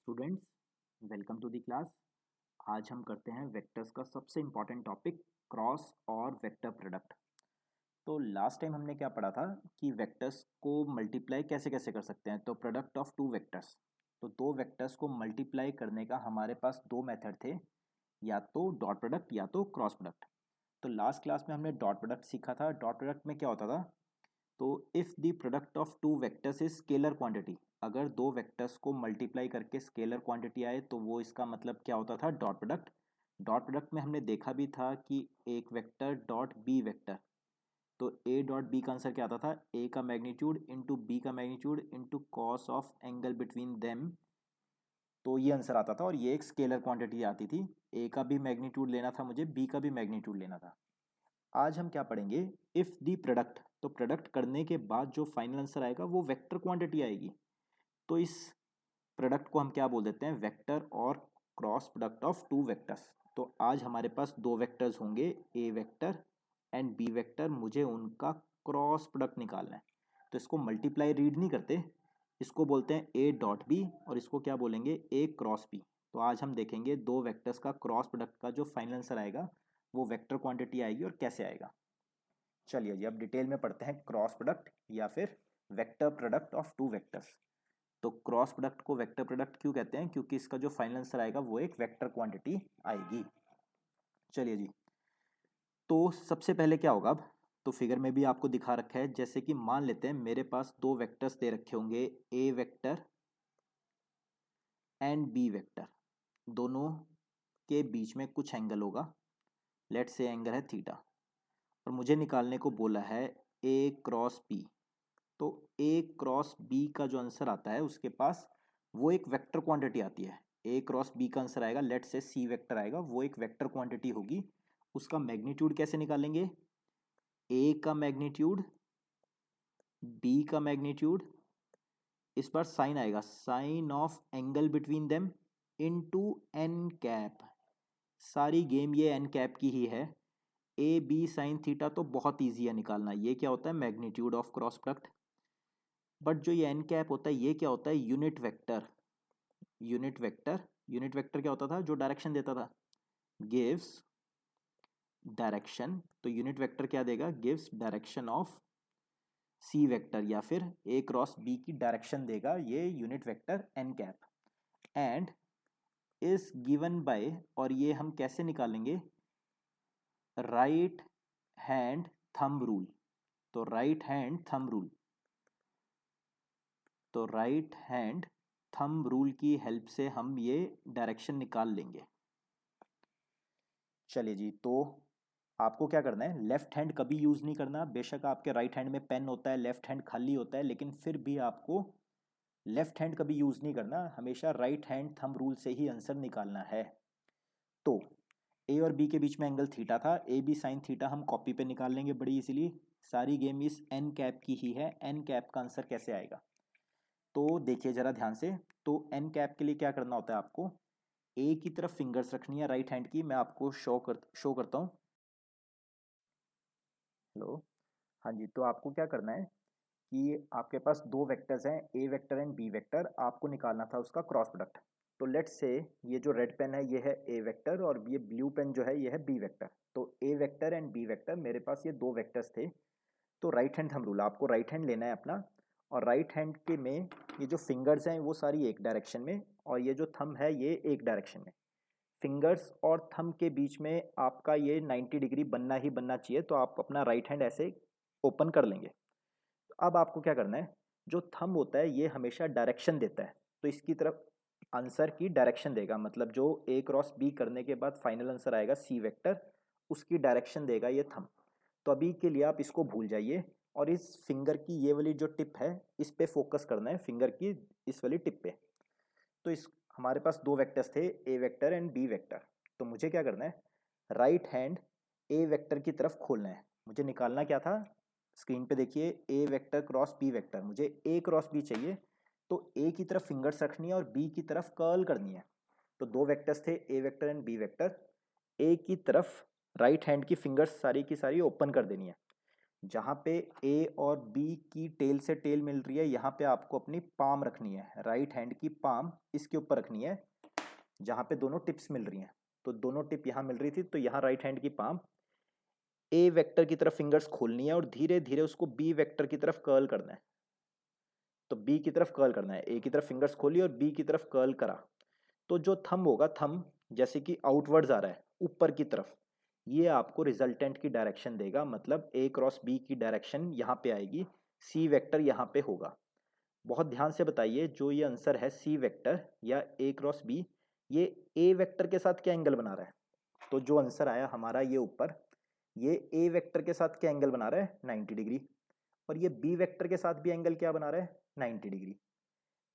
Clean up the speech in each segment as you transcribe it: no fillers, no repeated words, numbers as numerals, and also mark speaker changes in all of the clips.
Speaker 1: Students, welcome to the class. आज हम करते हैं वेक्टर्स का सबसे इम्पॉर्टेंट टॉपिक क्रॉस और वेक्टर प्रोडक्ट। तो लास्ट टाइम हमने क्या पढ़ा था कि वेक्टर्स को मल्टीप्लाई कैसे कैसे कर सकते हैं। तो प्रोडक्ट ऑफ टू वेक्टर्स, तो दो वेक्टर्स को मल्टीप्लाई करने का हमारे पास दो मेथड थे, या तो डॉट प्रोडक्ट या तो क्रॉस प्रोडक्ट। तो लास्ट क्लास में हमने डॉट प्रोडक्ट सीखा था। डॉट प्रोडक्ट में क्या होता था, तो if the product of two vectors is scalar quantity, अगर दो वेक्टर्स को मल्टीप्लाई करके स्केलर क्वांटिटी आए तो वो इसका मतलब क्या होता था, डॉट प्रोडक्ट। डॉट प्रोडक्ट में हमने देखा भी था कि एक वेक्टर डॉट बी वेक्टर, तो ए डॉट बी का आंसर क्या आता था, ए का मैग्नीट्यूड इंटू बी का magnitude into cos of angle between them. तो ये आंसर आता था और ये एक स्केलर क्वांटिटी आती थी। ए का भी मैग्नीट्यूड लेना था मुझे, बी का भी मैग्नीट्यूड लेना था। आज हम क्या पढ़ेंगे, इफ दी प्रोडक्ट, तो प्रोडक्ट करने के बाद जो फाइनल आंसर आएगा वो वेक्टर क्वांटिटी आएगी। तो इस प्रोडक्ट को हम क्या बोल देते हैं, वेक्टर और cross product of two vectors. तो आज हमारे पास दो वेक्टर्स होंगे, ए वेक्टर एंड बी वेक्टर, मुझे उनका क्रॉस प्रोडक्ट निकालना है। तो इसको मल्टीप्लाई रीड नहीं करते, इसको बोलते हैं ए डॉट बी और इसको क्या बोलेंगे, ए क्रॉस बी। तो आज हम देखेंगे दो वेक्टर्स का क्रॉस प्रोडक्ट का जो फाइनल आंसर आएगा वो वेक्टर क्वांटिटी आएगी और कैसे आएगा। चलिए जी, अब डिटेल में पढ़ते हैं क्रॉस प्रोडक्ट या फिर vector product of two vectors. तो क्रॉस प्रोडक्ट को वेक्टर प्रोडक्ट क्यों कहते हैं, क्योंकि इसका जो फाइनल आंसर आएगा वो एक वेक्टर क्वांटिटी आएगी। चलिए जी, तो सबसे पहले क्या होगा, अब तो फिगर में भी आपको दिखा रखा है, जैसे कि मान लेते हैं मेरे पास दो वेक्टर्स दे रखे होंगे, ए वेक्टर एंड बी वेक्टर। दोनों के बीच में कुछ एंगल होगा, लेट्स से एंगल है थीटा, और मुझे निकालने को बोला है ए क्रॉस बी। तो ए क्रॉस बी का जो आंसर आता है उसके पास वो एक वेक्टर क्वांटिटी आती है। ए क्रॉस बी का आंसर आएगा, लेट से सी वेक्टर आएगा, वो एक वेक्टर क्वांटिटी होगी। उसका मैग्नीट्यूड कैसे निकालेंगे, ए का मैग्नीट्यूड बी का मैग्नीट्यूड, इस बार साइन आएगा, sine of angle between them into N cap. सारी गेम ये एन कैप की ही है। ए बी साइन थीटा तो बहुत ईजी है निकालना, ये क्या होता है, magnitude of cross product. But जो ये एन कैप होता है ये क्या होता है, unit vector. Unit vector, unit vector क्या होता था, जो डायरेक्शन देता था, गिव्स डायरेक्शन। तो यूनिट वेक्टर क्या देगा, gives direction of C vector, या फिर ए क्रॉस बी की डायरेक्शन देगा ये unit vector N cap. And is given by, और ये हम कैसे निकालेंगे, राइट हैंड थंब रूल। तो राइट हैंड थंब रूल, तो राइट हैंड थंब रूल की हेल्प से हम ये डायरेक्शन निकाल लेंगे। चलिए जी, तो आपको क्या करना है, लेफ्ट हैंड कभी यूज़ नहीं करना। बेशक आपके राइट हैंड में पेन होता है, लेफ्ट हैंड खाली होता है, लेकिन फिर भी आपको लेफ्ट हैंड कभी यूज़ नहीं करना, हमेशा राइट हैंड थंब रूल से ही आंसर निकालना है। तो ए और बी के बीच में एंगल थीटा था, ए बी साइन थीटा हम कॉपी पे निकाल लेंगे बड़ी इजीली। सारी गेम इस एन कैप की ही है। एन कैप का आंसर कैसे आएगा, तो देखिए जरा ध्यान से। तो एन कैप के लिए क्या करना होता है, आपको ए की तरफ फिंगर्स रखनी है राइट हैंड की। मैं आपको शो करता हूँ। हेलो, हाँ जी, तो आपको क्या करना है कि आपके पास दो वेक्टर्स हैं, ए वेक्टर एंड बी वेक्टर, आपको निकालना था उसका क्रॉस प्रोडक्ट। तो लेट्स से ये जो रेड पेन है ये है ए वेक्टर और ये ब्लू पेन जो है ये है बी वेक्टर। तो ए वेक्टर एंड बी वेक्टर, मेरे पास ये दो वेक्टर्स थे। तो राइट हैंड थंब रूल, आपको राइट हैंड लेना है अपना, और राइट हैंड के में ये जो फिंगर्स हैं वो सारी एक डायरेक्शन में, और ये जो थंब है ये एक डायरेक्शन में। फिंगर्स और थंब के बीच में आपका ये 90 डिग्री बनना ही बनना चाहिए। तो आप अपना राइट हैंड ऐसे ओपन कर लेंगे। अब आपको क्या करना है, जो थंब होता है ये हमेशा डायरेक्शन देता है, तो इसकी तरफ आंसर की डायरेक्शन देगा। मतलब जो ए क्रॉस बी करने के बाद फाइनल आंसर आएगा सी वेक्टर, उसकी डायरेक्शन देगा ये थंब। तो अभी के लिए आप इसको भूल जाइए और इस फिंगर की ये वाली जो टिप है इस पे फोकस करना है, फिंगर की इस वाली टिप पे। तो इस हमारे पास दो वेक्टर्स थे, ए वेक्टर एंड बी वेक्टर। तो मुझे क्या करना है, राइट हैंड ए वेक्टर की तरफ खोलना है। मुझे निकालना क्या था, स्क्रीन पे देखिए, ए वेक्टर क्रॉस बी वेक्टर, मुझे ए क्रॉस बी चाहिए। तो ए की तरफ फिंगर्स रखनी है और बी की तरफ कर्ल करनी है। तो दो वेक्टर्स थे, ए वेक्टर एंड बी वेक्टर। ए की तरफ राइट हैंड की फिंगर्स सारी की सारी ओपन कर देनी है। जहाँ पे ए और बी की टेल से टेल मिल रही है, यहाँ पे आपको अपनी पाम रखनी है, राइट हैंड की पाम इसके ऊपर रखनी है जहाँ पे दोनों टिप्स मिल रही हैं। तो दोनों टिप यहाँ मिल रही थी, तो यहाँ राइट हैंड की पाम ए वेक्टर की तरफ फिंगर्स खोलनी है और धीरे धीरे उसको बी वेक्टर की तरफ कर्ल करना है। तो बी की तरफ कर्ल करना है, ए की तरफ फिंगर्स खोली और बी की तरफ कर्ल करा। तो जो थंब होगा, थंब जैसे कि आउटवर्ड्स आ रहा है ऊपर की तरफ, ये आपको रिजल्टेंट की डायरेक्शन देगा, मतलब ए क्रॉस बी की डायरेक्शन यहाँ पे आएगी, सी वेक्टर यहाँ पे होगा। बहुत ध्यान से बताइए, जो ये आंसर है सी वेक्टर या ए क्रॉस बी, ये ए वेक्टर के साथ क्या एंगल बना रहा है? तो जो आंसर आया हमारा ये ऊपर, ये ए वेक्टर के साथ क्या एंगल बना रहा है? 90 डिग्री। और ये बी वेक्टर के साथ भी एंगल क्या बना रहा है? 90 डिग्री।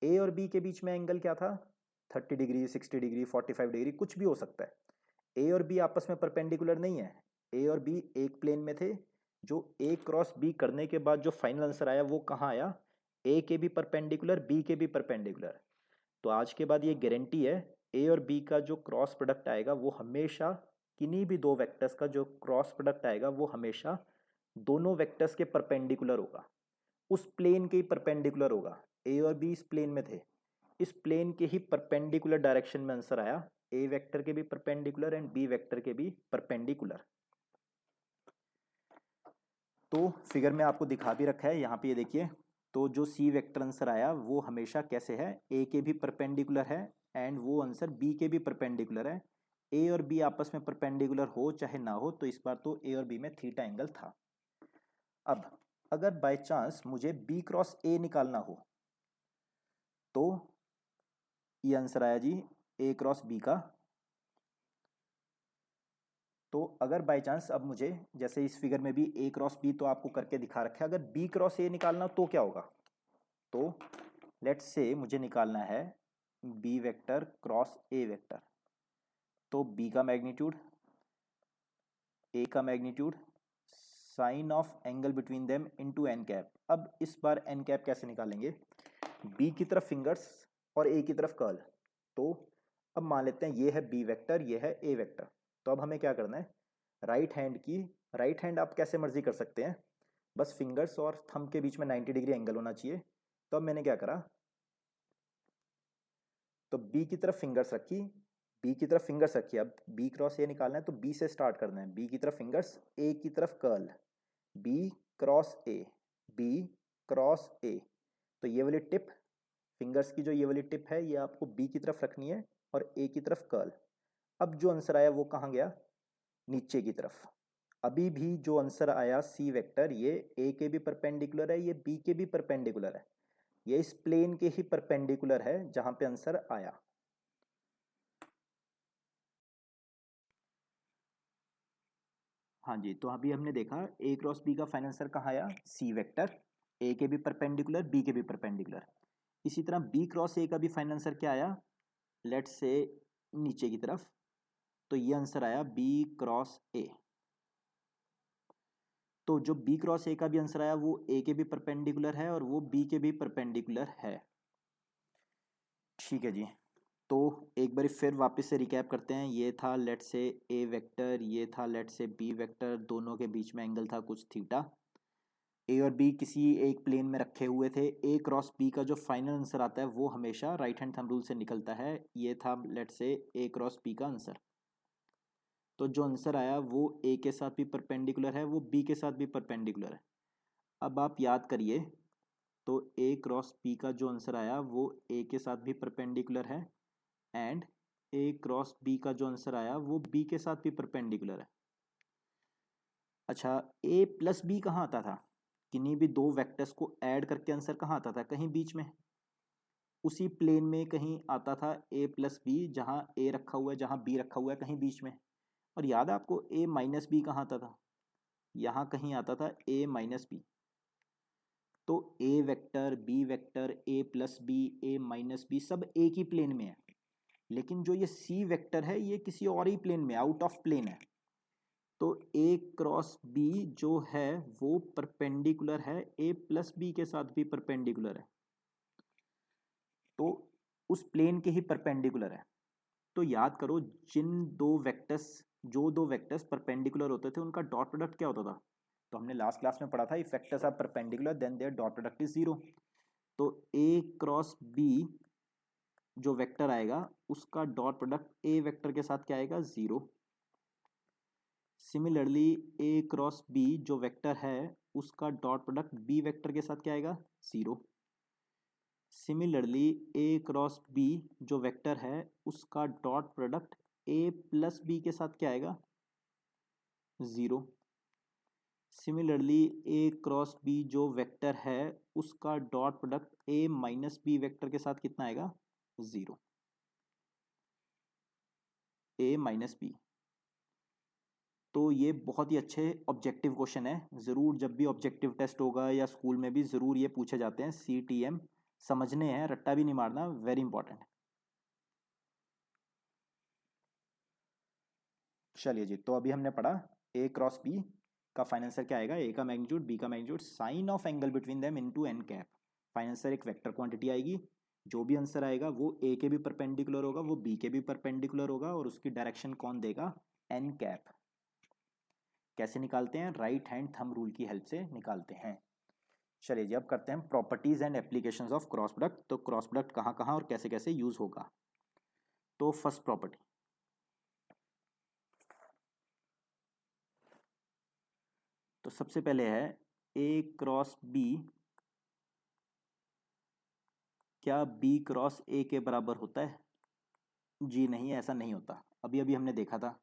Speaker 1: ए और बी के बीच में एंगल क्या था? 30 डिग्री, 60 डिग्री, 45 डिग्री, कुछ भी हो सकता है। ए और बी आपस में परपेंडिकुलर नहीं है, ए और बी एक प्लेन में थे। जो ए क्रॉस बी करने के बाद जो फाइनल आंसर आया वो कहाँ आया? ए के भी परपेंडिकुलर, बी के भी परपेंडिकुलर। तो आज के बाद ये गारंटी है, ए और बी का जो क्रॉस प्रोडक्ट आएगा वो हमेशा, किन्हीं भी दो वेक्टर्स का जो क्रॉस प्रोडक्ट आएगा वो हमेशा दोनों वेक्टर्स के परपेंडिकुलर होगा, उस प्लेन के ही परपेंडिकुलर होगा। ए और बी इस प्लेन में थे, इस प्लेन के ही परपेंडिकुलर डायरेक्शन में आंसर आया, ए वेक्टर के भी परपेंडिकुलर एंड बी वेक्टर के भी परपेंडिकुलर। तो फिगर में आपको दिखा भी रखा है यहाँ पे, ये देखिए। तो जो सी वेक्टर आंसर आया वो हमेशा कैसे है? ए के भी परपेंडिकुलर है एंड वो आंसर बी के भी परपेंडिकुलर है। ए और बी आपस में परपेंडिकुलर हो चाहे ना हो, तो इस बार तो ए और बी में थीटा एंगल था। अब अगर बाय चांस मुझे बी क्रॉस ए निकालना हो, तो ये आंसर आया जी ए क्रॉस बी का। तो अगर बाय चांस अब मुझे, जैसे इस फिगर में भी ए क्रॉस बी तो आपको करके दिखा रखा है, अगर बी क्रॉस ए निकालना तो क्या होगा? तो लेट्स से मुझे निकालना है B vector cross A vector. तो बी का मैग्नीट्यूड, ए का magnitude, sine of angle between them into N cap. अब इस बार एन कैप कैसे निकालेंगे? बी की तरफ फिंगर्स और ए की तरफ कर्ल। तो अब मान लेते हैं ये है बी वेक्टर, ये है ए वेक्टर। तो अब हमें क्या करना है? राइट हैंड आप कैसे मर्जी कर सकते हैं, बस फिंगर्स और थंब के बीच में 90 डिग्री एंगल होना चाहिए। तो अब मैंने क्या करा, तो बी की तरफ फिंगर्स रखी, बी की तरफ फिंगर्स रखी। अब बी क्रॉस ए निकालना है तो बी से स्टार्ट करना है, बी की तरफ फिंगर्स, ए की तरफ curl, B cross A, B cross A. तो ये वाली टिप, फिंगर्स की जो ये वाली टिप है, ये आपको बी की तरफ रखनी है और ए की तरफ कर्ल। अब जो आंसर आया वो कहाँ गया? नीचे की तरफ। अभी भी जो आंसर आया सी वेक्टर, ये ए के भी परपेंडिकुलर है, ये बी के भी परपेंडिकुलर है, ये इस प्लेन के ही परपेंडिकुलर है जहां पे आंसर आया। हाँ जी, तो अभी हमने देखा ए क्रॉस बी का फाइनल आंसर कहाँ आया? सी वेक्टर, ए के भी परपेंडिकुलर, बी के भी परपेंडिकुलर। इसी तरह बी क्रॉस ए का भी फाइनल आंसर क्या आया? लेट्स से नीचे की तरफ। तो ये आंसर आया बी क्रॉस ए। तो जो बी क्रॉस ए का भी आंसर आया वो ए के भी परपेंडिकुलर है और वो बी के भी परपेंडिकुलर है। ठीक है जी। तो एक बार फिर वापस से रिकैप करते हैं। ये था लेट्स से ए वेक्टर, ये था लेट्स से बी वेक्टर, दोनों के बीच में एंगल था कुछ थीटा। ए और बी किसी एक प्लेन में रखे हुए थे। ए क्रॉस बी का जो फाइनल आंसर आता है वो हमेशा राइट हैंड थंब रूल से निकलता है। ये था let's say A cross B का आंसर। तो जो आंसर आया वो ए के साथ भी परपेंडिकुलर है, वो बी के साथ भी परपेंडिकुलर है। अब आप याद करिए, तो ए क्रॉस बी का जो आंसर आया वो ए के साथ भी परपेंडिकुलर है एंड ए क्रॉस बी का जो आंसर आया वो बी के साथ भी परपेंडिकुलर है। अच्छा, ए प्लस बी कहाँ आता था? किन्हीं भी दो वेक्टर्स को ऐड करके आंसर कहाँ आता था? कहीं बीच में, उसी प्लेन में कहीं आता था ए प्लस बी, जहाँ ए रखा हुआ है जहाँ बी रखा हुआ है, कहीं बीच में। और याद है आपको ए माइनस बी कहाँ आता था? यहाँ कहीं आता था ए माइनस बी। तो ए वेक्टर, बी वेक्टर, ए प्लस बी, ए माइनस बी, सब एक ही प्लेन में है। लेकिन जो ये सी वेक्टर है ये किसी और ही प्लेन में, आउट ऑफ प्लेन है। तो ए क्रॉस बी जो है वो परपेंडिकुलर है, ए प्लस बी के साथ भी परपेंडिकुलर है, तो उस प्लेन के ही परपेंडिकुलर है। तो याद करो, जो दो वेक्टर्स परपेंडिकुलर होते थे उनका डॉट प्रोडक्ट क्या होता था? तो हमने लास्ट क्लास में पढ़ा था if vectors are perpendicular then their dot product is zero. तो ए क्रॉस बी जो वेक्टर आएगा उसका डॉट प्रोडक्ट ए वेक्टर के साथ क्या आएगा, zero. Similarly A cross B जो वेक्टर है उसका डॉट प्रोडक्ट बी वेक्टर के साथ क्या आएगा, zero. Similarly A cross B जो वेक्टर है उसका dot product A plus B के साथ क्या आएगा, zero. Similarly A cross B जो वेक्टर है उसका dot product A minus B vector के साथ कितना आएगा, जीरो। ए माइनस बी। तो ये बहुत ही अच्छे ऑब्जेक्टिव क्वेश्चन है, ज़रूर जब भी ऑब्जेक्टिव टेस्ट होगा या स्कूल में भी ज़रूर ये पूछे जाते हैं। CTM समझने हैं, रट्टा भी नहीं मारना, वेरी इंपॉर्टेंट। चलिए जी, तो अभी हमने पढ़ा ए क्रॉस बी का फाइनल आंसर क्या आएगा, ए का मैग्नीट्यूड बी का magnitude sine of angle between them into N cap. Final answer एक वेक्टर क्वांटिटी आएगी, जो भी आंसर आएगा वो ए के भी परपेंडिकुलर होगा, वो बी के भी परपेंडिकुलर होगा, और उसकी डायरेक्शन कौन देगा, एन कैप। कैसे निकालते हैं, राइट हैंड थंब रूल की हेल्प से निकालते हैं। चलिए जी, अब करते हैं properties and applications of cross product. तो क्रॉस प्रोडक्ट कहाँ कहाँ और कैसे कैसे यूज होगा। तो फर्स्ट प्रॉपर्टी, तो सबसे पहले है ए क्रॉस बी क्या बी क्रॉस ए के बराबर होता है, जी नहीं, ऐसा नहीं होता। अभी अभी हमने देखा था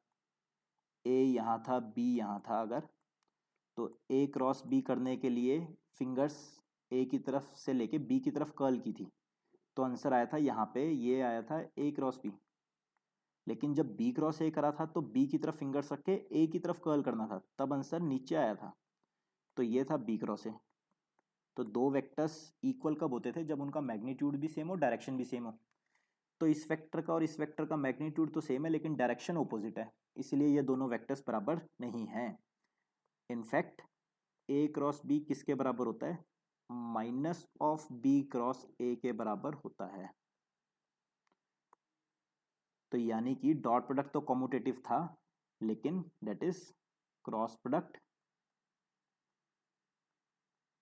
Speaker 1: ए यहाँ था बी यहाँ था, अगर तो ए क्रॉस बी करने के लिए फिंगर्स ए की तरफ से लेके बी की तरफ कर्ल की थी, तो आंसर आया था यहाँ पे, ये आया था ए क्रॉस बी। लेकिन जब बी क्रॉस ए करा था तो बी की तरफ फिंगर्स रख के ए की तरफ कर्ल करना था, तब आंसर नीचे आया था, तो ये था बी क्रॉस ए। तो दो वेक्टर्स इक्वल कब होते थे, जब उनका मैग्नीट्यूड भी सेम हो, डायरेक्शन भी सेम हो। तो इस वेक्टर का और इस वेक्टर का मैग्नीट्यूड तो सेम है लेकिन डायरेक्शन ऑपोजिट है, इसलिए ये दोनों वेक्टर्स बराबर नहीं हैं। इनफैक्ट ए क्रॉस बी किसके बराबर होता है, minus of B cross A के बराबर होता है। तो यानी कि डॉट प्रोडक्ट तो कॉम्यूटेटिव था, लेकिन that is cross product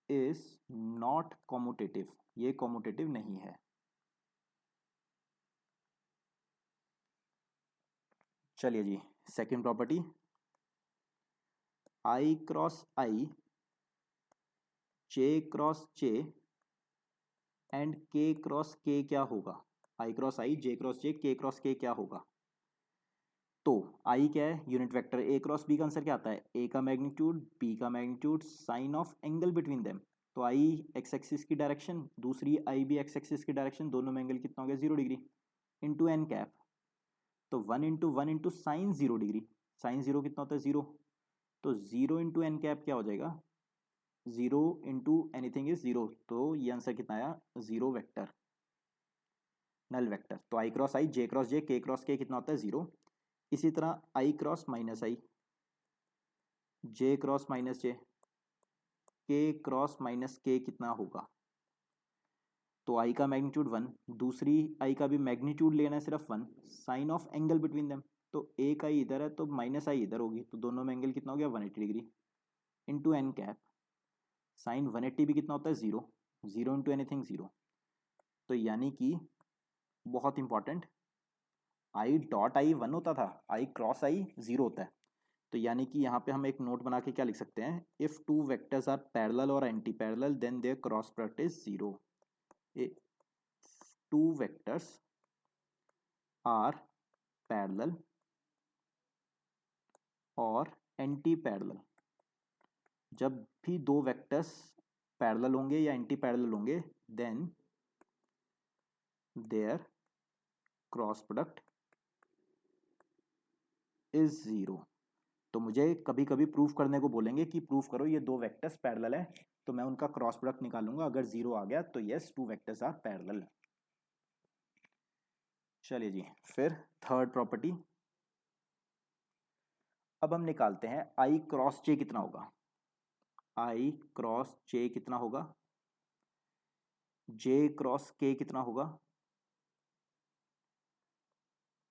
Speaker 1: is not commutative, ये कॉम्यूटेटिव नहीं है। चलिए जी, second property, I cross I J cross J and K cross K क्या होगा। आई क्रॉस आई, जे क्रॉस जे, के क्रॉस के क्या होगा। तो आई क्या है, unit vector. A cross B का आंसर क्या आता है, ए का मैग्नीट्यूड बी का magnitude sine of angle between them. तो आई एक्स एक्सिस की डायरेक्शन, दूसरी आई भी एक्स एक्सिस की डायरेक्शन, दोनों में एंगल कितना हो गया, 0 डिग्री इंटू एन कैप। तो 1 इंटू साइन 0 डिग्री, साइन 0 कितना होता है, 0। तो 0 इंटू एन कैप क्या हो जाएगा, 0 इंटू एनीथिंग इज 0, तो ये आंसर कितना आया, 0 वेक्टर, नल वेक्टर। तो आई क्रॉस आई, जे क्रॉस जे, के क्रॉस के कितना होता है, 0। इसी तरह आई क्रॉस माइनस आई, जे क्रॉस माइनस जे, के क्रॉस माइनस के कितना होगा। तो आई का मैग्नीट्यूड 1, दूसरी आई का भी मैग्नीट्यूड लेना है सिर्फ 1, sine of angle between them. तो ए का ही इधर है तो माइनस आई इधर होगी, तो दोनों में एंगल कितना हो गया, 180 degree into N cap. Sine 180 भी कितना होता है, 0, 0 इंटू एनीथिंग 0। तो यानी कि बहुत इंपॉर्टेंट, आई डॉट आई 1 होता था, आई क्रॉस आई 0 होता है। तो यानी कि यहाँ पे हम एक नोट बना के क्या लिख सकते हैं, if two vectors are parallel और anti parallel then their cross product is 0। Two vectors are parallel और एंटी पैरेलल, जब भी दो वेक्टर्स पैरेलल होंगे या एंटी पैरेलल होंगे then their cross product is 0। तो मुझे कभी कभी प्रूफ करने को बोलेंगे कि प्रूफ करो ये दो वेक्टर्स पैरेलल है, तो मैं उनका क्रॉस प्रोडक्ट निकालूंगा, अगर 0 आ गया तो yes two vectors are parallel. चलिए जी, फिर थर्ड प्रॉपर्टी, अब हम निकालते हैं आई क्रॉस जे कितना होगा। आई क्रॉस जे कितना होगा, जे क्रॉस के कितना होगा,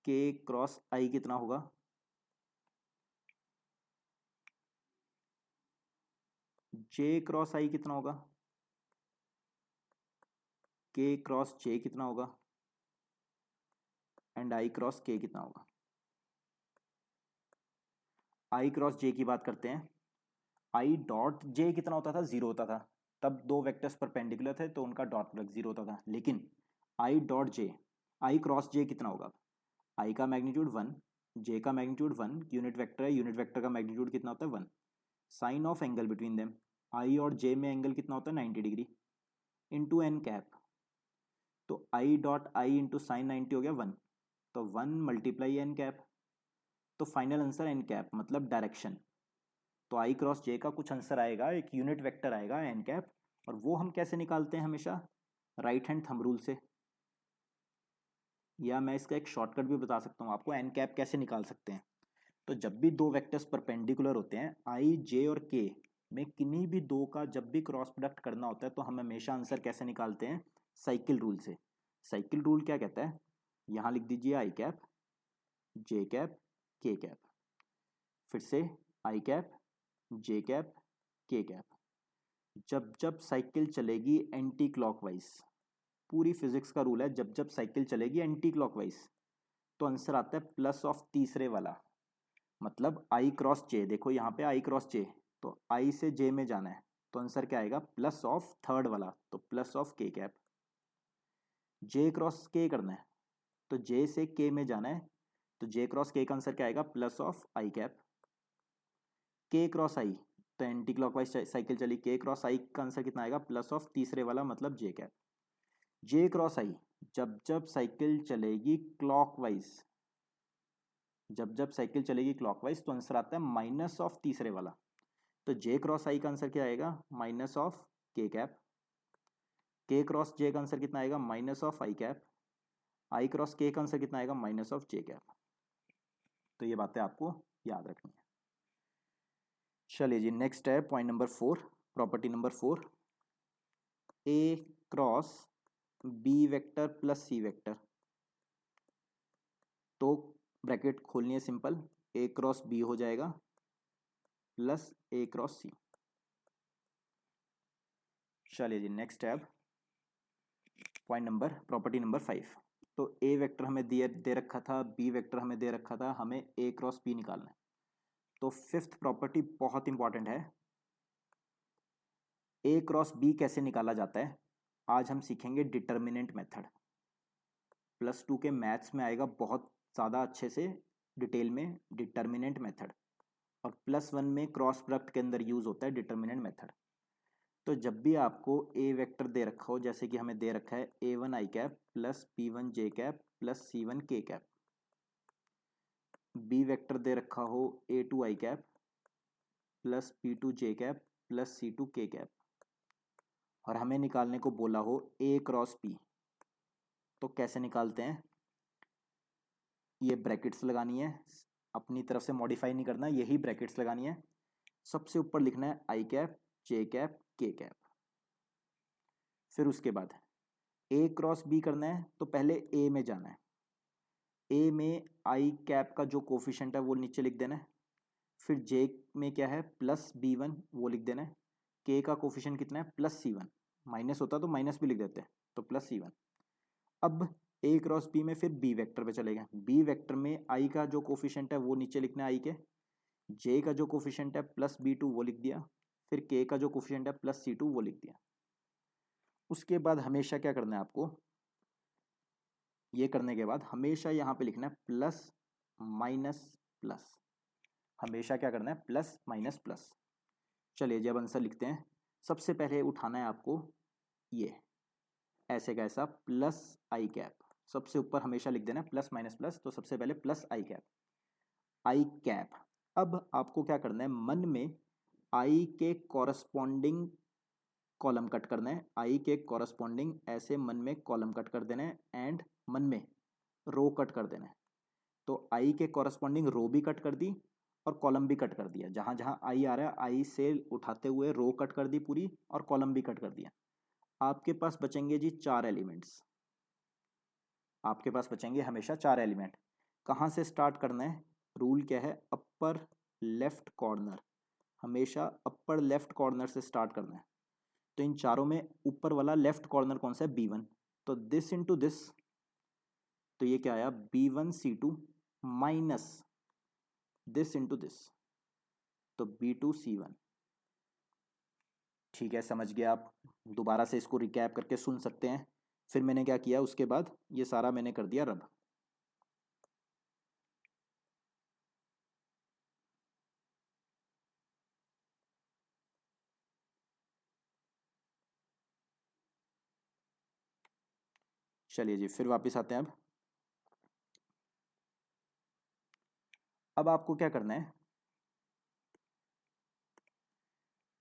Speaker 1: के क्रॉस आई कितना होगा। जे क्रॉस आई कितना होगा, के क्रॉस जे कितना होगा, एंड आई क्रॉस के कितना होगा। आई क्रॉस जे की बात करते हैं, आई डॉट जे कितना होता था, जीरो होता था, तब दो वेक्टर्स परपेंडिकुलर थे तो उनका डॉट प्रोडक्ट जीरो होता था। लेकिन I dot J, I cross जे कितना होगा, आई का मैग्नीट्यूड वन, जे का मैग्नीट्यूड वन, यूनिट वेक्टर है, यूनिट वेक्टर का मैग्नीट्यूड कितना होता है one, sine of angle between them, I और जे में एंगल कितना होता है 90 डिग्री, इंटू एन कैप, तो I dot I into sine 90 हो गया वन, तो वन मल्टीप्लाई एन कैप, तो फाइनल आंसर एन कैप मतलब डायरेक्शन। तो आई क्रॉस जे का कुछ आंसर आएगा, एक यूनिट वेक्टर आएगा एन कैप, और वो हम कैसे निकालते हैं हमेशा, राइट हैंड थंब रूल से, या मैं इसका एक शॉर्टकट भी बता सकता हूँ आपको, एन कैप कैसे निकाल सकते हैं। तो जब भी दो वेक्टर्स परपेंडिकुलर होते हैं, आई जे और के में किन्हीं भी दो का जब भी क्रॉस प्रोडक्ट करना होता है तो हम हमेशा आंसर कैसे निकालते हैं, साइकिल रूल से। साइकिल रूल क्या कहता है, यहाँ लिख दीजिए आई कैप, जे कैप, के कैप, फिर से आई कैप, जे कैप, के कैप। जब जब साइकिल चलेगी एंटी क्लॉकवाइज, पूरी फिजिक्स का रूल है, जब जब साइकिल चलेगी एंटी क्लॉकवाइज तो आंसर आता है प्लस ऑफ तीसरे वाला, मतलब आई क्रॉस जे, देखो यहाँ पे आई क्रॉस जे, तो आई से जे में जाना है तो आंसर क्या आएगा, प्लस ऑफ थर्ड वाला, तो प्लस ऑफ के कैप। जे क्रॉस के करना है तो जे से के में जाना है, तो जे क्रॉस के का आंसर क्या आएगा, प्लस ऑफ आई कैप। के क्रॉस आई, तो एंटी क्लॉकवाइज साइकिल चली, के क्रॉस आई का आंसर कितना आएगा, प्लस ऑफ तीसरे वाला मतलब जे कैप। जे क्रॉस आई, जब जब साइकिल चलेगी क्लॉकवाइज, जब जब साइकिल चलेगी क्लॉकवाइज तो आंसर आता है माइनस ऑफ तीसरे वाला, तो जे क्रॉस आई का आंसर क्या आएगा, माइनस ऑफ के कैप। के क्रॉस जे का आंसर कितना आएगा, minus of I cap. I cross के का आंसर कितना आएगा, माइनस ऑफ जे कैप। तो ये बातें आपको याद रखनी है। चलिए जी, नेक्स्ट है पॉइंट नंबर 4, प्रॉपर्टी नंबर 4, ए cross B vector plus C vector. तो ब्रैकेट खोलनी है सिंपल, ए क्रॉस बी हो जाएगा प्लस ए क्रॉस सी। चलिए जी, नेक्स्ट है अब पॉइंट नंबर, प्रॉपर्टी नंबर 5। तो ए वेक्टर हमें दे रखा था, बी वेक्टर हमें दे रखा था, हमें ए क्रॉस बी निकालना है। तो फिफ्थ प्रॉपर्टी बहुत इंपॉर्टेंट है, ए क्रॉस बी कैसे निकाला जाता है, आज हम सीखेंगे डिटर्मिनेंट मेथड। प्लस टू के मैथ्स में आएगा बहुत ज़्यादा अच्छे से डिटेल में डिटर्मिनेंट मेथड, और प्लस वन में क्रॉस प्रोडक्ट के अंदर यूज़ होता है डिटर्मिनेंट मेथड। तो जब भी आपको ए वेक्टर दे रखा हो, जैसे कि हमें दे रखा है A one I cap plus B one J cap plus C one K cap, B vector दे रखा हो A two I cap plus B two J cap plus C two K cap, और हमें निकालने को बोला हो ए क्रॉस बी, तो कैसे निकालते हैं, ये ब्रैकेट्स लगानी है, अपनी तरफ से मॉडिफाई नहीं करना, यही ब्रैकेट्स लगानी है। सबसे ऊपर लिखना है आई कैप जे कैप के कैप, फिर उसके बाद ए क्रॉस बी करना है तो पहले ए में जाना है, ए में आई कैप का जो कोफिशिएंट है वो नीचे लिख देना है, फिर जे में क्या है प्लस बी वन वो लिख देना है, के का कोफिशिएंट कितना है प्लस सी वन, माइनस होता तो माइनस भी लिख देते हैं, तो प्लस सी वन। अब ए क्रॉस बी में फिर बी वेक्टर पे चले गए, बी वेक्टर में आई का जो कोफिशिएंट है वो नीचे लिखना है आई के, जे का जो कोफिशिएंट है प्लस बी टू वो लिख दिया, फिर के का जो कोफिशिएंट है प्लस सी टू वो लिख दिया। उसके बाद हमेशा क्या करना है आपको, ये करने के बाद हमेशा यहाँ पे लिखना है प्लस माइनस प्लस, हमेशा क्या करना है प्लस माइनस प्लस। चलिए जब आंसर लिखते हैं, सबसे पहले उठाना है आपको ये ऐसे का ऐसा प्लस आई कैप, सबसे ऊपर हमेशा लिख देना प्लस माइनस प्लस, तो सबसे पहले प्लस आई कैप, आई कैप। अब आपको क्या करना है, मन में आई के कॉरस्पॉन्डिंग कॉलम कट करना है, आई के कॉरस्पॉन्डिंग ऐसे मन में कॉलम कट कर देना है, एंड मन में रो कट कर देना है। तो आई के कॉरस्पॉन्डिंग रो भी कट कर दी और कॉलम भी कट कर दिया, जहाँ जहाँ आई आ रहा है आई से उठाते हुए रो कट कर दी पूरी और कॉलम भी कट कर दिया। आपके पास बचेंगे जी चार एलिमेंट्स, आपके पास बचेंगे हमेशा चार एलिमेंट। कहाँ से स्टार्ट करना है, रूल क्या है, अपर लेफ्ट कॉर्नर, हमेशा अपर लेफ्ट कॉर्नर से स्टार्ट करना है। तो इन चारों में ऊपर वाला लेफ्ट कॉर्नर कौन सा है, B1। तो दिस इंटू दिस, तो ये क्या आया, B1C2 minus this into this, तो B2C1। ठीक है, समझ गया आप। दोबारा से इसको रिकैप करके सुन सकते हैं। फिर मैंने क्या किया, उसके बाद ये सारा मैंने कर दिया रब। चलिए जी, फिर वापस आते हैं। अब आपको क्या करना है,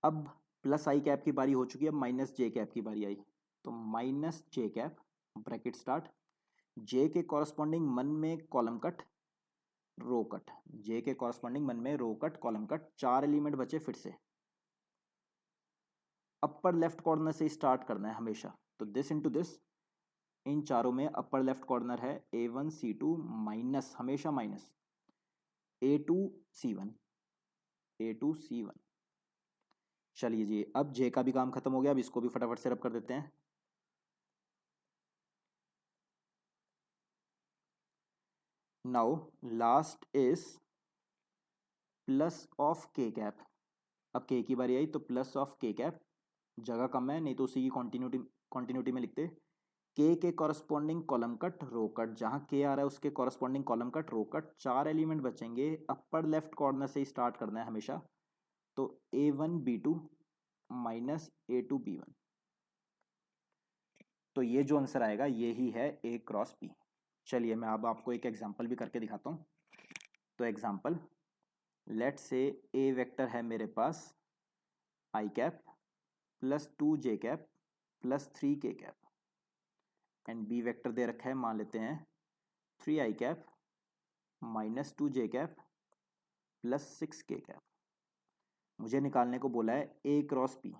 Speaker 1: अब प्लस आई कैप की बारी हो चुकी है, माइनस जे कैप की बारी आई। तो माइनस जे कैप, ब्रैकेट स्टार्ट, जे के कॉरस्पॉन्डिंग मन में कॉलम कट, रो कट, जे के कॉरस्पॉन्डिंग मन में रो कट, कॉलम कट, 4 एलिमेंट बचे फिर से। अपर लेफ्ट कॉर्नर से स्टार्ट करना है हमेशा। तो दिस इंटू दिस, इन चारों में अपर लेफ्ट कॉर्नर है A1C2 माइनस, हमेशा माइनस A2C1, A2C1। चलिए जी, अब जे का भी काम खत्म हो गया, अब इसको भी फटाफट से रब कर देते हैं। Now last is plus of के कैप। अब के की बारी आई तो प्लस ऑफ के कैप, जगह कम है नहीं तो उसी की कॉन्टिन्यूटी में लिखते, के कॉरस्पॉन्डिंग कॉलम कट रो कट, जहाँ के आ रहा है उसके कॉरस्पॉन्डिंग कॉलम कट रो कट, 4 एलिमेंट बचेंगे, अपर लेफ्ट कॉर्नर से स्टार्ट करना है हमेशा। तो A1B2 माइनस A2B1, तो ये जो आंसर आएगा ये ही है A क्रॉस B। चलिए मैं अब आपको एक एग्जांपल भी करके दिखाता हूँ। तो एग्जांपल, लेट से A वेक्टर है मेरे पास आई कैप प्लस 2 जे कैप प्लस 3 के कैप, एंड बी वेक्टर दे रखा है, मान लेते हैं 3 आई कैप माइनस 2 जे कैप प्लस 6 के कैप। मुझे निकालने को बोला है A क्रॉस B।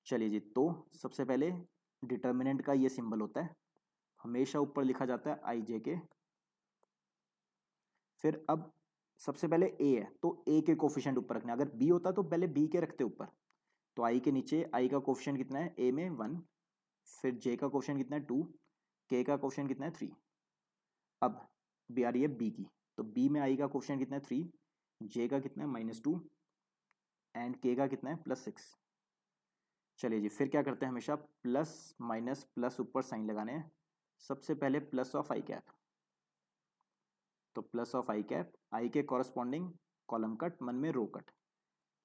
Speaker 1: चलिए जी, तो सबसे पहले डिटर्मिनेंट का ये सिंबल होता है, हमेशा ऊपर लिखा जाता है आई जे के। फिर अब सबसे पहले A है तो A के कोफिशिएंट ऊपर रखना है, अगर B होता तो पहले B के रखते ऊपर। तो आई के नीचे आई का कोफिशिएंट कितना है, A में 1, फिर J का कोफिशिएंट कितना है 2, K का कोफिशिएंट कितना है 3। अब बी आ रही है B की, तो B में आई का कोफिशिएंट कितना है 3, J का कितना है -2 एंड K का कितना है +6। चलिए जी, फिर क्या करते हैं, हमेशा प्लस माइनस प्लस ऊपर साइन लगाने हैं। सबसे पहले प्लस ऑफ आई कैप, तो प्लस ऑफ आई कैप, आई के कॉरस्पॉन्डिंग कॉलम कट मन में रो कट,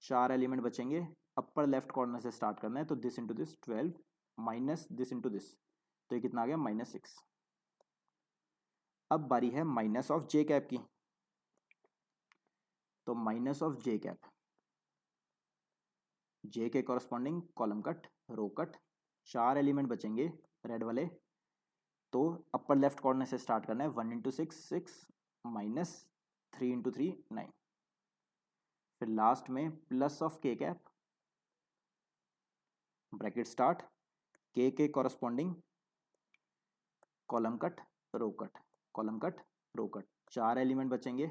Speaker 1: 4 एलिमेंट बचेंगे, अपर लेफ्ट कॉर्नर से स्टार्ट करना है। तो this into this 12 minus this into this, तो ये कितना आ गया -6। अब बारी है माइनस ऑफ जे कैप की, तो माइनस ऑफ जे कैप, जे के कॉरस्पॉन्डिंग कॉलम कट रो कट, 4 एलिमेंट बचेंगे रेड वाले। तो अपर लेफ्ट कॉर्नर से स्टार्ट करना है, 1 इंटू 6 6 माइनस 3 इंटू 3 9, फिर लास्ट में प्लस ऑफ के कैप, ब्रैकेट स्टार्ट, के कॉरस्पॉन्डिंग कॉलम कट रो कट, कॉलम कट रो कट, 4 एलिमेंट बचेंगे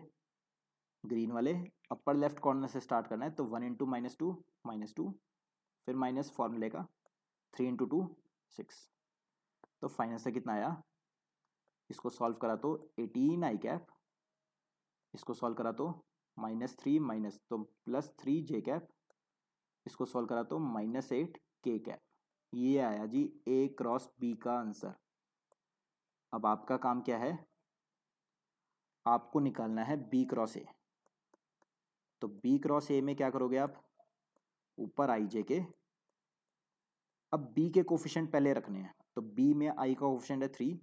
Speaker 1: ग्रीन वाले, अपर लेफ्ट कॉर्नर से स्टार्ट करना है। तो 1 इंटू -2 फिर माइनस फॉर्मूले का 3 इंटू 2 6, तो फाइनल से कितना आया, इसको सॉल्व करा तो 18 आई कैप, इसको सॉल्व करा तो -3 माइनस तो +3 जे कैप, इसको सॉल्व करा तो -8 के कैप। ये आया जी A क्रॉस B का आंसर। अब आपका काम क्या है, आपको निकालना है B क्रॉस A। तो B क्रॉस A में क्या करोगे आप, ऊपर आई जे के, अब B के कोफिशिएंट पहले रखने हैं। तो B में I का कोफिशिएंट है 3,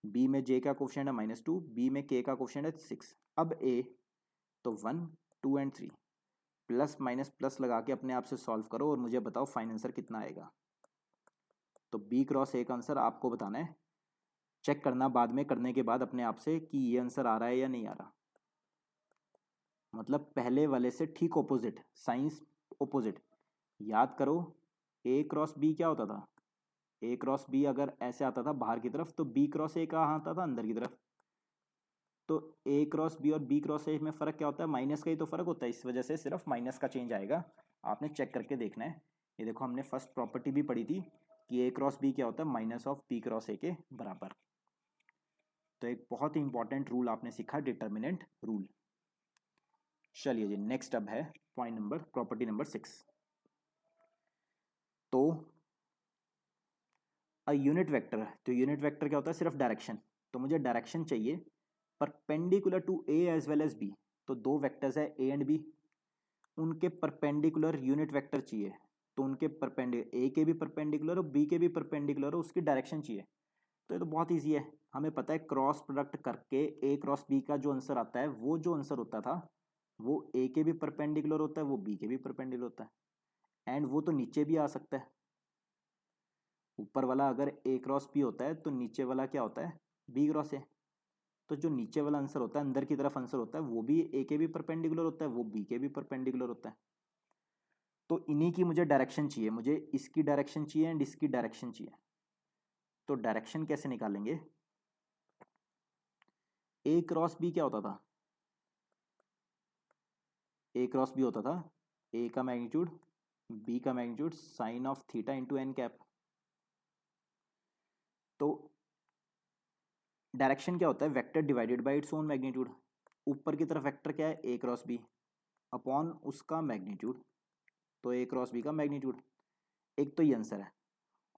Speaker 1: B में J का कोफिशिएंट है -2, B में K का कोफिशिएंट है 6। अब A, तो 1 2 एंड 3, प्लस माइनस प्लस लगा के अपने आप से सॉल्व करो और मुझे बताओ फाइनल आंसर कितना आएगा। तो B क्रॉस A का आंसर आपको बताना है, चेक करना बाद में करने के बाद अपने आप से कि ये आंसर आ रहा है या नहीं आ रहा। मतलब पहले वाले से ठीक ऑपोजिट, साइंस ऑपोजिट। याद करो A क्रॉस B क्या होता था, A क्रॉस B अगर ऐसे आता था बाहर की तरफ, तो B क्रॉस A कहाँ आता था, अंदर की तरफ। तो ए क्रॉस बी और बी क्रॉस ए में फ़र्क क्या होता है, माइनस का ही तो फ़र्क होता है, इस वजह से सिर्फ माइनस का चेंज आएगा। आपने चेक करके देखना है। ये देखो हमने फर्स्ट प्रॉपर्टी भी पढ़ी थी कि ए क्रॉस बी क्या होता है, minus of B cross A के बराबर। तो एक बहुत ही इंपॉर्टेंट रूल आपने सीखा, डिटर्मिनेंट रूल। चलिए जी, नेक्स्ट अब है पॉइंट नंबर, प्रॉपर्टी नंबर 6। तो यूनिट वेक्टर, तो यूनिट वेक्टर क्या होता है, सिर्फ डायरेक्शन। तो मुझे डायरेक्शन चाहिए perpendicular to A as well as B. तो दो वेक्टर्स है ए एंड बी, उनके परपेंडिकुलर यूनिट वेक्टर चाहिए। तो उनके परपेंडिकुलर, ए के भी परपेंडिकुलर और बी के भी परपेंडिकुलर हो, उसकी डायरेक्शन चाहिए। तो ये तो बहुत ईजी है, हमें पता है क्रॉस प्रोडक्ट करके ए क्रॉस बी का जो आंसर आता है, वो जो आंसर होता था वो ए के भी परपेंडिकुलर होता है, वो बी के भी परपेंडिकुलर होता है, एंड वो तो नीचे भी आ सकता है। ऊपर वाला अगर ए क्रॉस बी होता है तो नीचे वाला क्या होता है, बी क्रॉस ए। तो जो नीचे वाला आंसर होता है, अंदर की तरफ आंसर होता है, वो भी ए के भी परपेंडिकुलर होता है, वो बी के भी परपेंडिकुलर होता है। तो इन्हीं की मुझे डायरेक्शन चाहिए, मुझे इसकी डायरेक्शन चाहिए एंड इसकी डायरेक्शन चाहिए। तो डायरेक्शन कैसे निकालेंगे, ए क्रॉस बी क्या होता था, ए क्रॉस बी होता था ए का मैग्नीट्यूड बी का magnitude sine of theta into N cap. तो डायरेक्शन क्या होता है, vector divided by its own magnitude. ऊपर की तरफ वेक्टर क्या है, ए क्रॉस बी अपॉन उसका मैग्नीट्यूड, तो ए क्रॉस बी का मैग्नीट्यूड। एक तो ये आंसर है।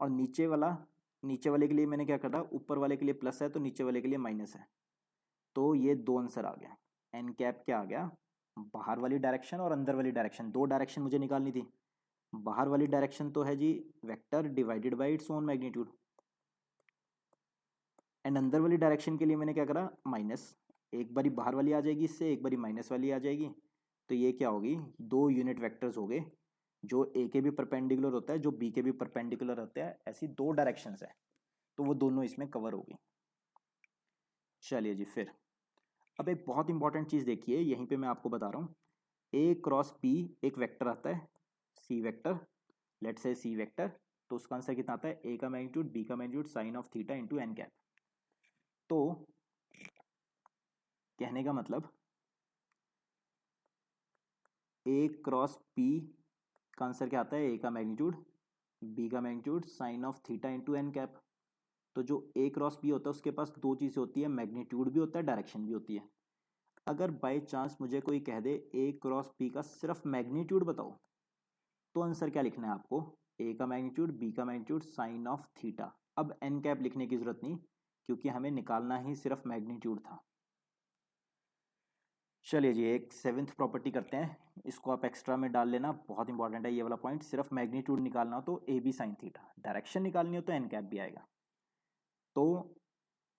Speaker 1: और नीचे वाला, नीचे वाले के लिए मैंने क्या करा, ऊपर वाले के लिए प्लस है तो नीचे वाले के लिए माइनस है। तो ये दो आंसर आ गया। एन कैप क्या आ गया, बाहर वाली डायरेक्शन और अंदर वाली डायरेक्शन, दो डायरेक्शन मुझे निकालनी थी। बाहर वाली डायरेक्शन तो है जी vector divided by its own magnitude, and अंदर वाली डायरेक्शन के लिए मैंने क्या करा, माइनस। एक बारी बाहर वाली आ जाएगी इससे, एक बारी माइनस वाली आ जाएगी। तो ये क्या होगी, दो यूनिट वेक्टर्स हो गए, जो ए के भी परपेंडिकुलर होता है, जो बी के भी परपेंडिकुलर होता है, ऐसी दो डायरेक्शंस है। तो वो दोनों इसमें कवर होगी। चलिए जी, फिर अब एक बहुत इंपॉर्टेंट चीज़ देखिए, यहीं पे मैं आपको बता रहा हूँ। ए क्रॉस बी एक वेक्टर आता है, C vector, let's say C vector. तो उसका आंसर कितना आता है, ए का मैग्नीट्यूड बी का magnitude sine of theta into N cap. तो कहने का मतलब ए क्रॉस बी का आंसर क्या आता है, ए का मैग्नीट्यूड बी का magnitude sine of theta into N cap. तो जो ए क्रॉस बी होता है उसके पास दो चीज़ें होती है, मैग्नीट्यूड भी होता है, डायरेक्शन भी होती है। अगर बाई चांस मुझे कोई कह दे ए क्रॉस बी का सिर्फ मैग्नीट्यूड बताओ, तो आंसर क्या लिखना है आपको, ए का मैग्नीट्यूड बी का मैग्नीट्यूड साइन ऑफ थीटा। अब एन कैप लिखने की जरूरत नहीं, क्योंकि हमें निकालना ही सिर्फ मैग्नीट्यूड था। चलिए जी, एक सेवेंथ प्रॉपर्टी करते हैं, इसको आप एक्स्ट्रा में डाल लेना, बहुत इंपॉर्टेंट है ये वाला पॉइंट। सिर्फ मैग्नीट्यूड निकालना हो तो A B sine theta, direction निकालनी हो तो एन कैप भी आएगा। तो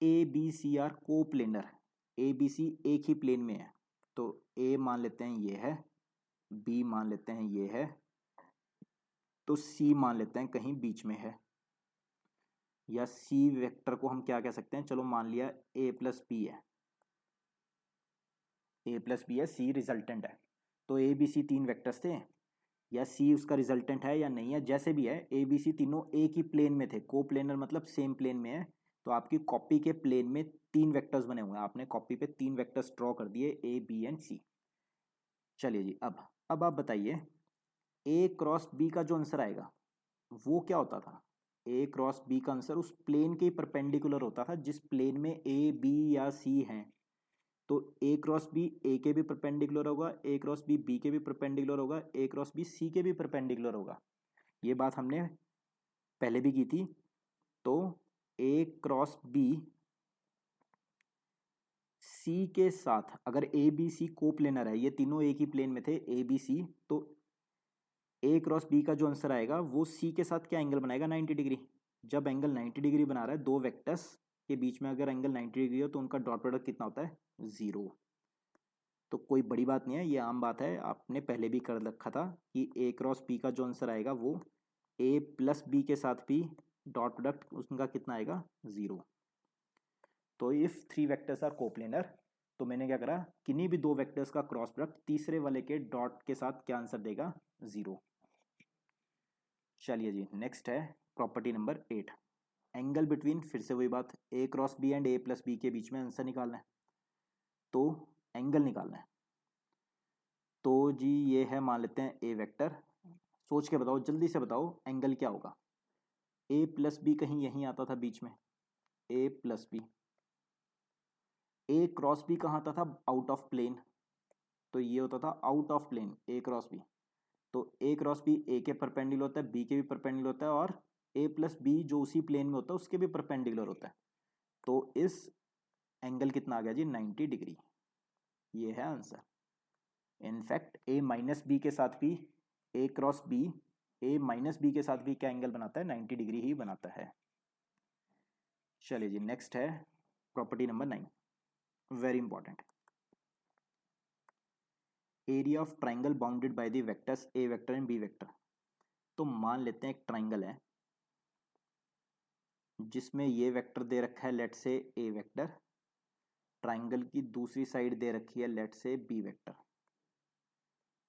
Speaker 1: A B C are coplanar, A B C एक ही प्लेन में है। तो ए मान लेते हैं ये है, बी मान लेते हैं ये है, तो सी मान लेते हैं कहीं बीच में है। या सी वेक्टर को हम क्या कह सकते हैं, चलो मान लिया ए प्लस बी है, ए प्लस बी है, सी रिजल्टेंट है। तो ए बी सी तीन वेक्टर्स थे, या सी उसका रिजल्टेंट है या नहीं है, जैसे भी है ए बी सी तीनों एक ही प्लेन में थे, को प्लेनर मतलब सेम प्लेन में है। तो आपकी कॉपी के प्लेन में तीन वेक्टर्स बने हुए हैं, आपने कॉपी पे तीन वेक्टर्स ड्रॉ कर दिए, ए बी एंड सी। चलिए जी, अब आप बताइए ए क्रॉस बी का जो आंसर आएगा वो क्या होता था, ए क्रॉस बी का आंसर उस प्लेन के परपेंडिकुलर होता था जिस प्लेन में ए बी या सी हैं। तो ए क्रॉस बी ए के भी परपेंडिकुलर होगा, ए क्रॉस बी बी के भी परपेंडिकुलर होगा, ए क्रॉस बी सी के भी परपेंडिकुलर होगा। ये बात हमने पहले भी की थी। तो ए क्रॉस बी सी के साथ, अगर ए बी सी को प्लेनर है, ये तीनों एक ही प्लेन में थे ए बी सी, तो ए क्रॉस बी का जो आंसर आएगा वो सी के साथ क्या एंगल बनाएगा, 90 डिग्री। जब एंगल 90 डिग्री बना रहा है, दो वेक्टर्स के बीच में अगर एंगल 90 डिग्री हो तो उनका डॉट प्रोडक्ट कितना होता है, 0। तो कोई बड़ी बात नहीं है, ये आम बात है, आपने पहले भी कर रखा था कि ए क्रॉस बी का जो आंसर आएगा वो ए प्लस बी के साथ भी डॉट प्रोडक्ट उनका कितना आएगा, 0। तो if three vectors are coplanar, तो मैंने क्या करा, किन्हीं भी दो वेक्टर्स का क्रॉस प्रोडक्ट तीसरे वाले के डॉट के साथ क्या आंसर देगा, 0। चलिए जी, नेक्स्ट है प्रॉपर्टी नंबर 8, एंगल बिटवीन, फिर से वही बात, A cross B and A plus B के बीच में आंसर निकालना है। तो एंगल निकालना है। तो जी ये है, मान लेते हैं ए वेक्टर। सोच के बताओ, जल्दी से बताओ एंगल क्या होगा। ए प्लस बी कहीं यहीं आता था बीच में, ए plus B. A cross B कहाँ आता था, आउट ऑफ प्लेन, तो ये होता था out of plane A cross B. तो ए क्रॉस बी ए के परपेंडिकुलर होता है, बी के भी परपेंडिकुलर होता है, और ए प्लस बी जो उसी प्लेन में होता है उसके भी परपेंडिकुलर होता है। तो इस एंगल कितना आ गया जी, 90 डिग्री। ये है आंसर। इनफैक्ट ए माइनस बी के साथ भी, ए क्रॉस बी, ए माइनस बी के साथ भी क्या एंगल बनाता है, 90 डिग्री ही बनाता है। चलिए जी, नेक्स्ट है property number 9, very important. Area of triangle bounded by the vectors A vector and B vector. तो मान लेते हैं एक ट्राइंगल है जिसमें ये वेक्टर दे रखा है, लेट से ए वेक्टर, ट्राइंगल की दूसरी साइड दे रखी है लेट से बी वेक्टर।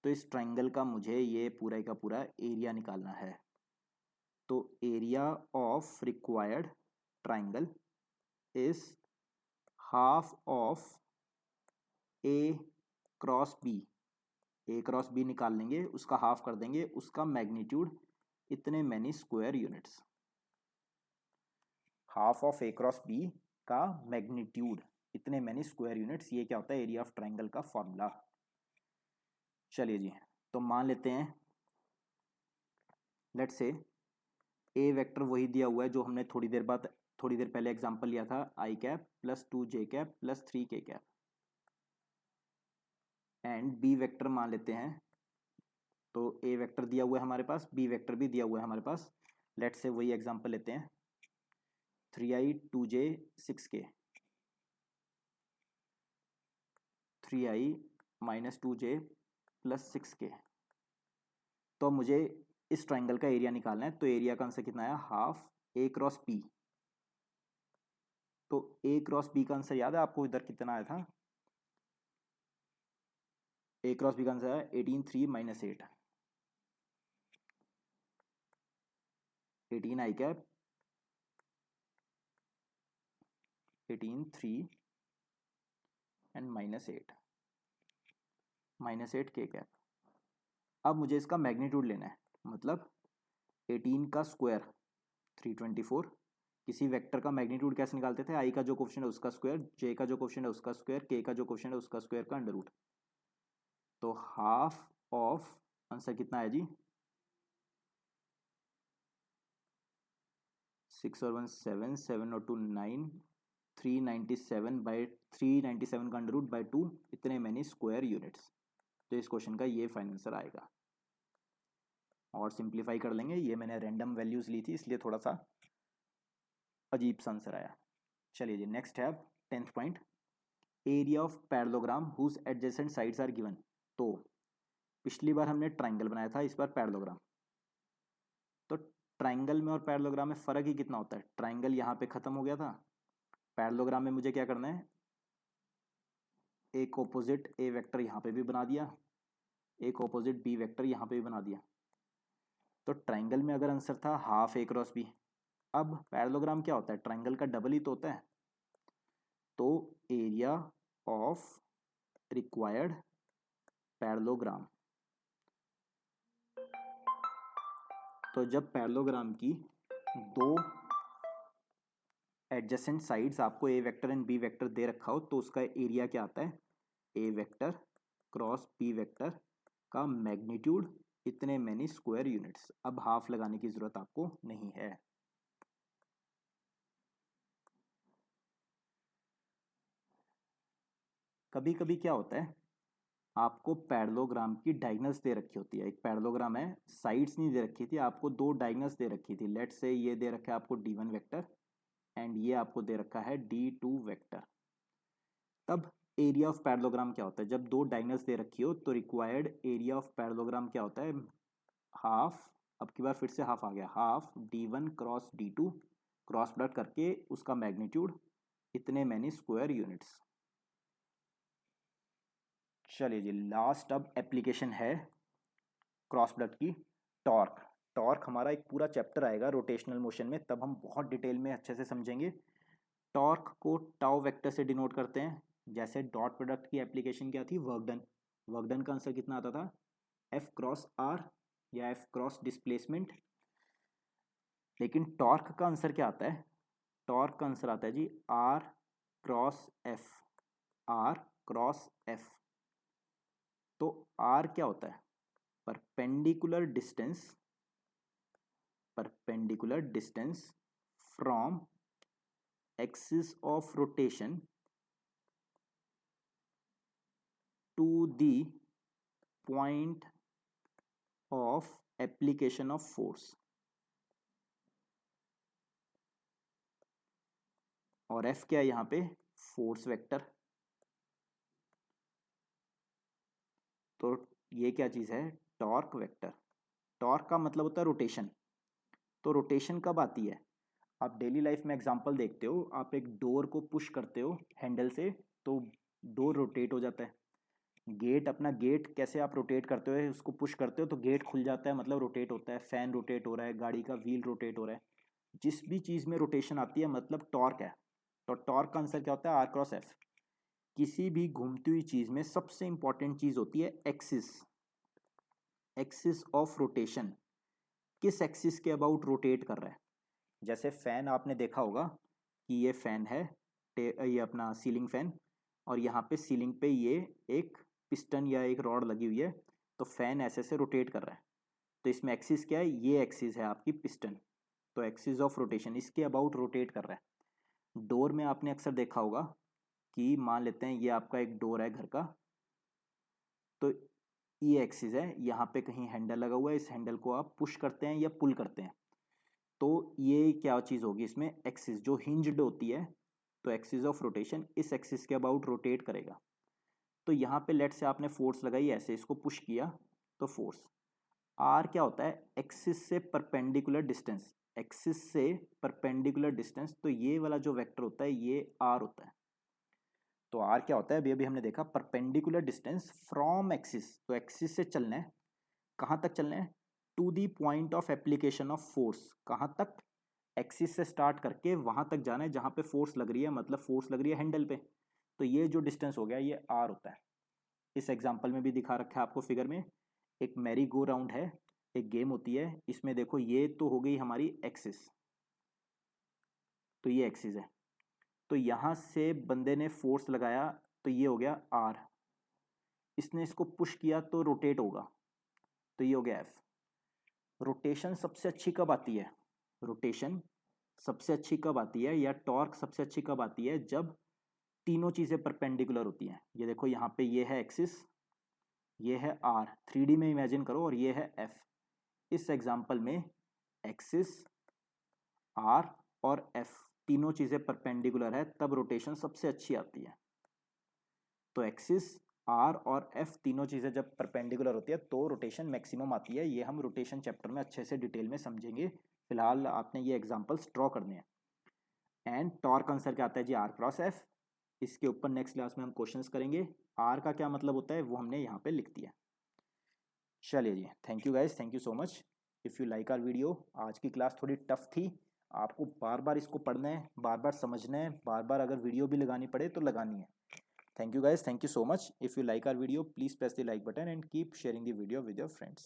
Speaker 1: तो इस ट्राइंगल का मुझे ये पूरा का पूरा एरिया निकालना है। तो area of required triangle is half of A cross B. A cross B निकाल लेंगे, उसका हाफ कर देंगे, उसका मैग्नीट्यूड इतने many square units. Half of A cross B का मैग्नीट्यूड इतने मैनी स्क्वायर यूनिट्स, ये क्या होता है, एरिया ऑफ ट्राइंगल का फॉर्मूला। चलिए जी, तो मान लेते हैं लेट से ए वेक्टर वही दिया हुआ है जो हमने थोड़ी देर पहले एग्जांपल लिया था, आई कैप प्लस 2 जे कैप प्लस 3 के कैप। एंड बी वेक्टर मान लेते हैं, तो ए वेक्टर दिया हुआ है हमारे पास, बी वेक्टर भी दिया हुआ है हमारे पास। लेट से वही एग्जांपल लेते हैं, 3i 2j 6k, 3i minus 2j plus 6k। तो मुझे इस ट्राइंगल का एरिया निकालना है। तो एरिया का आंसर कितना आया, हाफ ए क्रॉस बी। तो ए क्रॉस बी का आंसर याद है आपको, इधर कितना आया था, ए क्रॉस बी का आंसर है 18 3 minus 8, 18 I cap 18 3 and minus 8 के कैप। अब मुझे इसका मैग्नीट्यूड लेना है, मतलब 18 का स्क्वायर 324। किसी वेक्टर का मैग्नीट्यूड कैसे निकालते थे, आई का जो कोफिशिएंट है उसका स्क्वायर, जे का जो कोफिशिएंट है उसका स्क्वायर, के का जो कोफिशिएंट है उसका स्क्वायर का अंडर रूट। तो हाफ ऑफ, आंसर कितना है जी, 6 और 1 7, 7 और 2 9, 397 बाई 397 का अंडर रूट बाई 2, इतने मैनी स्क्वायर यूनिट्स। तो इस क्वेश्चन का ये फाइनल आंसर आएगा। और सिंप्लीफाई कर लेंगे, ये मैंने रैंडम वैल्यूज ली थी इसलिए थोड़ा सा अजीब सा आंसर आया। चलिए जी, नेक्स्ट है 10th point, area of parallelogram whose adjacent sides are given. तो पिछली बार हमने ट्राइंगल बनाया था, इस बार पैरेललोग्राम। तो ट्राइंगल में और पैरेललोग्राम में फ़र्क ही कितना होता है, ट्राइंगल यहाँ पे ख़त्म हो गया था, पैरेललोग्राम में मुझे क्या करना है, एक ऑपोजिट ए वेक्टर यहाँ पे भी बना दिया, एक ऑपोजिट बी वेक्टर यहाँ पे भी बना दिया। तो ट्राइंगल में अगर आंसर था हाफ ए क्रॉस बी, अब पैरेललोग्राम क्या होता है, ट्राइंगल का डबल ही तो होता है। तो एरिया ऑफ रिक्वायर्ड पैरेललोग्राम, तो जब पैरेललोग्राम की दो एडजेसेंट साइड्स आपको ए वेक्टर एंड बी वेक्टर दे रखा हो, तो उसका एरिया क्या आता है, ए वेक्टर क्रॉस बी वेक्टर का मैग्नीट्यूड इतने मैनी स्क्वायर यूनिट्स। अब हाफ लगाने की जरूरत आपको नहीं है। कभी कभी क्या होता है, आपको पैरेललोग्राम की डायगोनल्स दे रखी होती है, एक पैरेललोग्राम है, साइड्स नहीं दे रखी थी, आपको दो डायगोनल्स दे रखी थी। लेट से ये दे रखा है आपको D1 वेक्टर एंड ये आपको दे रखा है D2 वेक्टर। तब एरिया ऑफ पैरेललोग्राम क्या होता है, जब दो डायगोनल्स दे रखी हो तो रिक्वायर्ड एरिया ऑफ पैरेललोग्राम क्या होता है, हाफ, अब की बार फिर से हाफ आ गया, half D1 cross D2 cross product करके उसका मैग्नीट्यूड इतने मैनी स्क्वायर यूनिट्स। चलिए जी, लास्ट अब एप्लीकेशन है क्रॉस प्रोडक्ट की, टॉर्क। टॉर्क हमारा एक पूरा चैप्टर आएगा रोटेशनल मोशन में, तब हम बहुत डिटेल में अच्छे से समझेंगे। टॉर्क को टाउ वेक्टर से डिनोट करते हैं, जैसे डॉट प्रोडक्ट की एप्लीकेशन क्या थी, वर्क डन। वर्क डन का आंसर कितना आता था, एफ क्रॉस आर या एफ क्रॉस डिस्प्लेसमेंट। लेकिन टॉर्क का आंसर क्या आता है, टॉर्क का आंसर आता है जी R cross F, R cross F. तो आर क्या होता है, perpendicular distance from axis of rotation to the point of application of force. और एफ क्या है यहाँ पे, फोर्स वेक्टर। तो ये क्या चीज़ है, टॉर्क वेक्टर। टॉर्क का मतलब होता है रोटेशन। तो रोटेशन कब आती है, आप डेली लाइफ में एग्जांपल देखते हो, आप एक डोर को पुश करते हो हैंडल से तो डोर रोटेट हो जाता है। गेट, अपना गेट कैसे आप रोटेट करते हो, उसको पुश करते हो तो गेट खुल जाता है, मतलब रोटेट होता है। फैन रोटेट हो रहा है, गाड़ी का व्हील रोटेट हो रहा है। जिस भी चीज़ में रोटेशन आती है मतलब टॉर्क है। तो टॉर्क का आंसर क्या होता है, आर क्रॉस एफ। किसी भी घूमती हुई चीज़ में सबसे इंपॉर्टेंट चीज़ होती है एक्सिस, एक्सिस ऑफ रोटेशन। किस एक्सिस के अबाउट रोटेट कर रहा है। जैसे फैन आपने देखा होगा कि ये फैन है, ये अपना सीलिंग फैन, और यहाँ पे सीलिंग पे ये एक पिस्टन या एक रॉड लगी हुई है। तो फैन ऐसे से रोटेट कर रहा है। तो इसमें एक्सिस क्या है, ये एक्सिस है आपकी पिस्टन। तो एक्सिस ऑफ रोटेशन इसके अबाउट रोटेट कर रहा है। डोर में आपने अक्सर देखा होगा कि मान लेते हैं ये आपका एक डोर है घर का, तो ये एक्सिस है, यहाँ पे कहीं हैंडल लगा हुआ है, इस हैंडल को आप पुश करते हैं या पुल करते हैं। तो ये क्या चीज़ होगी इसमें, एक्सिस जो हिंज्ड होती है। तो एक्सिस ऑफ रोटेशन इस एक्सिस के अबाउट रोटेट करेगा। तो यहाँ पे लेट से आपने फोर्स लगाई, ऐसे इसको पुश किया तो फोर्स। आर क्या होता है, एक्सिस से परपेंडिकुलर डिस्टेंस, एक्सिस से परपेंडिकुलर डिस्टेंस। तो ये वाला जो वेक्टर होता है ये आर होता है। तो आर क्या होता है, अभी अभी हमने देखा परपेंडिकुलर डिस्टेंस फ्रॉम एक्सिस। तो एक्सिस से चलना है, कहाँ तक चलना है, to the point of application of force. कहाँ तक, एक्सिस से स्टार्ट करके वहाँ तक जाना है जहाँ पे फोर्स लग रही है, मतलब फोर्स लग रही है हैंडल पे। तो ये जो डिस्टेंस हो गया ये आर होता है। इस एग्जाम्पल में भी दिखा रखा है आपको फिगर में, एक मैरी गो राउंड है, एक गेम होती है। इसमें देखो ये तो हो गई हमारी एक्सिस, तो ये एक्सिस है। तो यहाँ से बंदे ने फोर्स लगाया तो ये हो गया आर, इसने इसको पुश किया तो रोटेट होगा, तो ये हो गया एफ। रोटेशन सबसे अच्छी कब आती है, रोटेशन सबसे अच्छी कब आती है या टॉर्क सबसे अच्छी कब आती है, जब तीनों चीज़ें परपेंडिकुलर होती हैं। ये देखो यहाँ पे ये है एक्सिस, ये है आर, 3D में इमेजिन करो, और ये है एफ। इस एग्जाम्पल में एक्सिस, आर और एफ तीनों चीज़ें परपेंडिकुलर है, तब रोटेशन सबसे अच्छी आती है। तो एक्सिस, आर और एफ तीनों चीज़ें जब परपेंडिकुलर होती है तो रोटेशन मैक्सिमम आती है। ये हम रोटेशन चैप्टर में अच्छे से डिटेल में समझेंगे। फिलहाल आपने ये एग्जांपल्स ड्रॉ करने हैं। एंड टॉर्क आंसर क्या आता है जी, आर क्रॉस एफ। इसके ऊपर नेक्स्ट क्लास में हम क्वेश्चंस करेंगे। आर का क्या मतलब होता है वो हमने यहाँ पे लिख दिया। चलिए जी, thank you guys, thank you so much. If you like our video, आज की क्लास थोड़ी टफ थी, आपको बार बार इसको पढ़ना है, बार बार समझना है, बार बार अगर वीडियो भी लगानी पड़े तो लगानी है। Thank you guys, thank you so much. If you like our video, please press the like button and keep sharing the video with your friends.